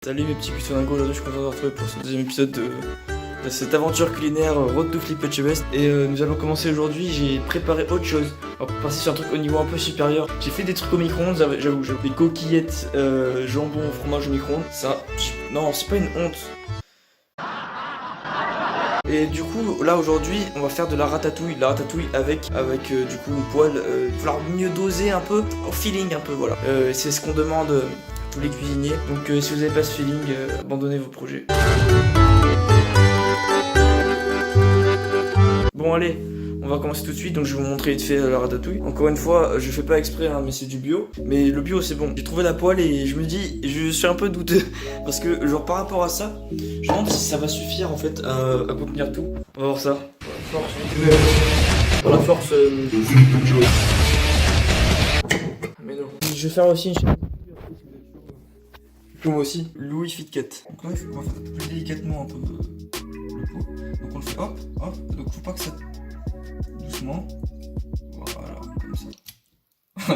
Salut mes petits cuistot-dingos, aujourd'hui je suis content de vous retrouver pour ce deuxième épisode de cette aventure culinaire Road to Flip Chevest. Et nous allons commencer aujourd'hui, j'ai préparé autre chose. On va passer sur un truc au niveau un peu supérieur. J'ai fait des trucs au micro-ondes, j'avoue, des coquillettes, jambon, fromage au micro-ondes. Ça, non, c'est pas une honte. Et du coup, là aujourd'hui, on va faire de la ratatouille. La ratatouille avec du coup une poêle. Il va falloir mieux doser un peu, au feeling un peu, voilà. C'est ce qu'on demande tous les cuisiniers. Donc si vous n'avez pas ce feeling, abandonnez vos projets. Bon allez, on va commencer tout de suite. Donc je vais vous montrer vite fait la ratatouille. Encore une fois, je fais pas exprès hein, mais c'est du bio. Mais le bio c'est bon. J'ai trouvé la poêle et je me dis, je suis un peu douteux. Parce que genre par rapport à ça, je me demande si ça va suffire en fait à contenir tout. On va voir ça. Pour la force mais non. Je vais faire aussi une chaîne. Moi aussi, Louis Fitcat. Donc là, on va faire plus délicatement un peu le pot. Donc on le fait hop, hop. Donc faut pas que ça... Doucement. Voilà, comme ça.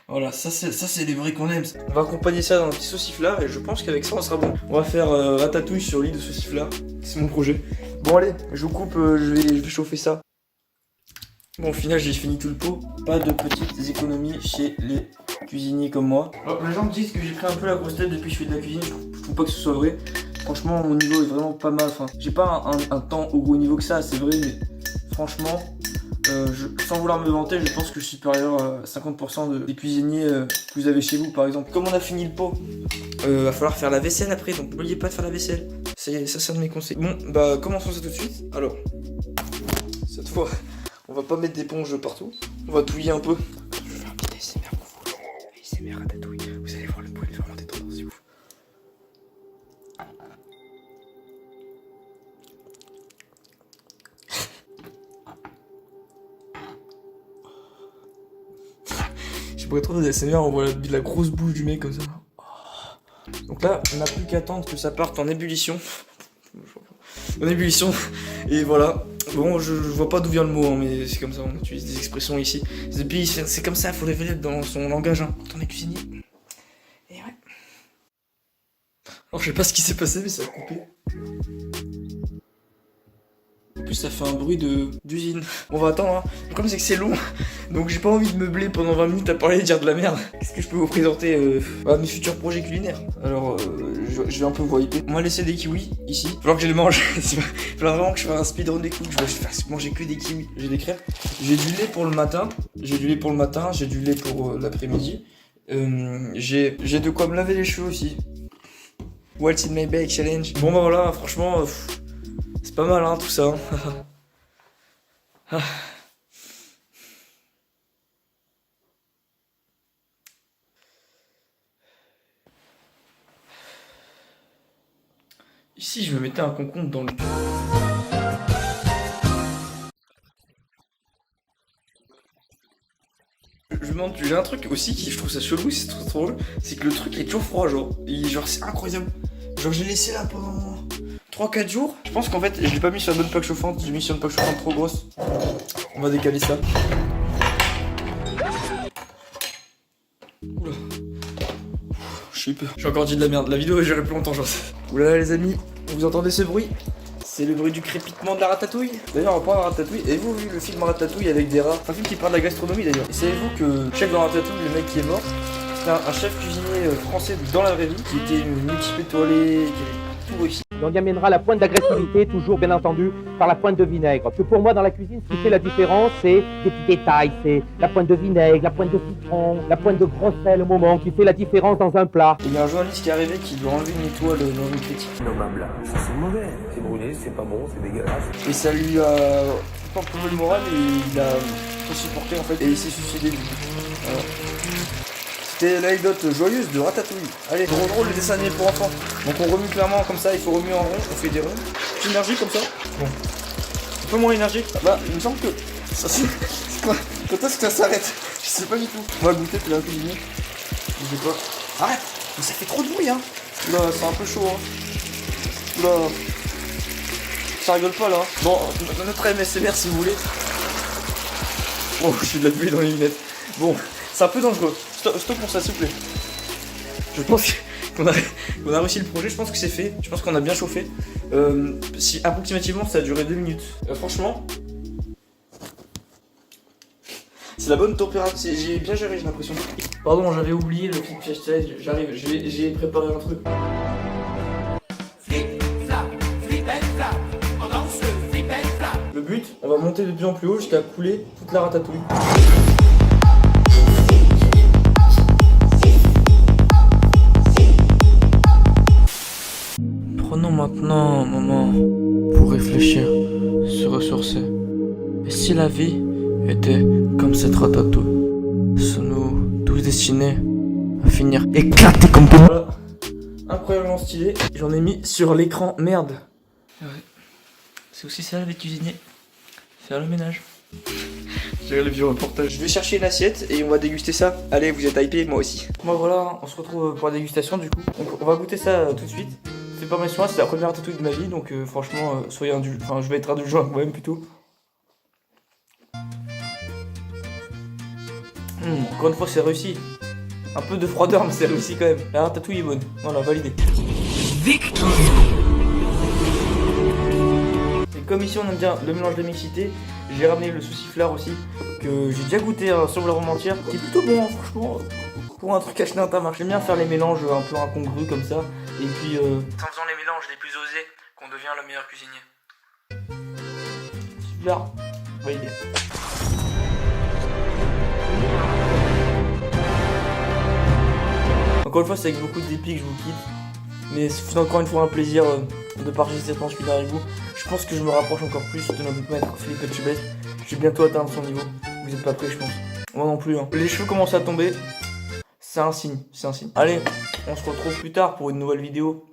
Voilà, ça c'est les vrais qu'on aime. On va accompagner ça dans un petit sauciflard et je pense qu'avec ça on sera bon. On va faire ratatouille sur l'île de sauciflard. C'est mon projet. Bon allez, je vous coupe, je vais chauffer ça. Bon au final j'ai fini tout le pot. Pas de petites économies chez les cuisinier comme moi. Alors, les gens me disent que j'ai pris un peu la grosse tête depuis que je fais de la cuisine. Je trouve pas que ce soit vrai. Franchement, mon niveau est vraiment pas mal. Enfin, j'ai pas un temps au gros niveau que ça, c'est vrai, mais franchement, sans vouloir me vanter, je pense que je suis supérieur à 50% des cuisiniers que vous avez chez vous, par exemple. Comme on a fini le pot, va falloir faire la vaisselle après, donc n'oubliez pas de faire la vaisselle. Ça c'est un de mes conseils. Bon, bah commençons ça tout de suite. Alors, cette fois, on va pas mettre d'éponge partout. On va touiller un peu. Je vais faire un petit ASMR pour vous. ASMR ratatouille. Vous allez voir le poil vraiment détendant, c'est ouf. Je pourrais trop des ASMR, on voit de la grosse bouche du mec comme ça. Donc là, on n'a plus qu'à attendre que ça parte en ébullition. En ébullition. Et voilà. Bon, je vois pas d'où vient le mot, hein, mais c'est comme ça, on utilise des expressions ici. Et puis, c'est comme ça, il faut révéler dans son langage, hein, quand on est cuisinier. Et ouais. Alors, je sais pas ce qui s'est passé, mais ça a coupé. En plus, ça fait un bruit d'usine. On va attendre, hein. Le problème, c'est que c'est long. Donc, j'ai pas envie de meubler pendant 20 minutes à parler et dire de la merde. Qu'est-ce que je peux vous présenter mes futurs projets culinaires. Alors, je vais un peu vous hyper. On va laisser des kiwis ici. Il va falloir que je les mange. Il va falloir vraiment que je fasse un speedrun des kiwis. Je vais faire manger que des kiwis. J'ai des crêpes. J'ai du lait pour le matin. J'ai du lait pour l'après-midi. J'ai de quoi me laver les cheveux aussi. What's in my bag challenge. Bon bah voilà, franchement, c'est pas mal hein tout ça. Ici, je me mettais un concombre dans le... Je me demande, j'ai un truc aussi qui je trouve ça chelou, c'est trop drôle, c'est que le truc est toujours froid, genre c'est incroyable. Genre j'ai laissé là pendant 3-4 jours. Je pense qu'en fait je l'ai pas mis sur la bonne plaque chauffante, j'ai mis sur une plaque chauffante trop grosse. On va décaler ça. Oula. J'ai eu peur. J'ai encore dit de la merde, la vidéo va durer plus longtemps genre. Oula les amis, vous entendez ce bruit? C'est le bruit du crépitement de la ratatouille. D'ailleurs, on parle de la ratatouille. Avez-vous vu le film Ratatouille avec des rats? C'est un film qui parle de la gastronomie d'ailleurs. Et savez-vous que chef dans Ratatouille, le mec qui est mort, c'était un chef cuisinier français dans la vraie vie, qui était multiple étoilé, qui avait tout réussi. On y amènera la pointe d'agressivité, toujours bien entendu, par la pointe de vinaigre. Parce que pour moi, dans la cuisine, ce qui fait la différence, c'est des petits détails. C'est la pointe de vinaigre, la pointe de citron, la pointe de gros sel au moment qui fait la différence dans un plat. Et il y a un journaliste qui est arrivé qui lui a enlevé une étoile dans une critique. Non, là, ça c'est mauvais, c'est brûlé, c'est pas bon, c'est dégueulasse. Et ça lui a pas prouvé le moral et il a pas supporté en fait. Et il s'est suicidé du coup. Voilà. C'était l'anecdote joyeuse de Ratatouille. Allez, drôle le dessin animé pour enfants. Donc on remue clairement comme ça, il faut remuer en rond, on fait des ronds. Petite énergie comme ça. Bon. Un peu moins énergique. Bah, il me semble que ça c'est quoi? Quand est-ce que ça s'arrête? Je sais pas du tout. On va goûter, tu l'as cuisiné. Je sais pas. Arrête! Mais ça fait trop de bruit hein! Là, c'est un peu chaud hein. Là. Ça rigole pas là. Bon, notre MSMR si vous voulez. Oh, j'ai de la buée dans les lunettes. Bon, c'est un peu dangereux. Stop pour ça, s'il vous plaît. Je pense On a réussi le projet, je pense que c'est fait. Je pense qu'on a bien chauffé. Si approximativement ça a duré 2 minutes. Franchement, c'est la bonne température. J'ai bien géré, j'ai l'impression. Pardon, j'avais oublié le clip hashtag. J'arrive, j'ai préparé un truc. Le but, on va monter de plus en plus haut jusqu'à couler toute la ratatouille. Prenons maintenant un moment pour réfléchir, se ressourcer. Et si la vie était comme cette ratatouille, sommes-nous tous destinés à finir éclatés comme tout. Voilà, incroyablement stylé. J'en ai mis sur l'écran, merde. Ouais. C'est aussi ça la vie de cuisinier, faire le ménage. J'ai le vieux reportage. Je vais chercher une assiette et on va déguster ça. Allez, vous êtes hypés, moi aussi. Moi voilà, on se retrouve pour la dégustation du coup. Donc, on va goûter ça tout de suite. C'est pas mes soins, c'est la première ratatouille de ma vie, donc franchement, soyez indulgents. Enfin, je vais être indulgent avec moi-même plutôt. Encore une fois, c'est réussi. Un peu de froideur, mais c'est réussi quand même. La ratatouille est bonne. Voilà, validé. Victoire. Et comme ici on aime bien le mélange de mixité, j'ai ramené le sauciflard aussi, que j'ai déjà goûté sans vouloir vous mentir, qui est plutôt bon, hein, franchement. Pour un truc acheté dans ta marche, j'aime bien faire les mélanges un peu incongrus comme ça. Et puis, c'est en faisant les mélanges les plus osés qu'on devient le meilleur cuisinier. Super, validé. Encore une fois, c'est avec beaucoup de dépit que je vous quitte. Mais c'est encore une fois un plaisir de partager cette planche culinaire avec vous. Je pense que je me rapproche encore plus de notre maître Philippe Etchebest. Je vais bientôt atteindre son niveau. Vous n'êtes pas prêts, je pense. Moi non plus. Hein. Les cheveux commencent à tomber. C'est un signe, c'est un signe. Allez, on se retrouve plus tard pour une nouvelle vidéo.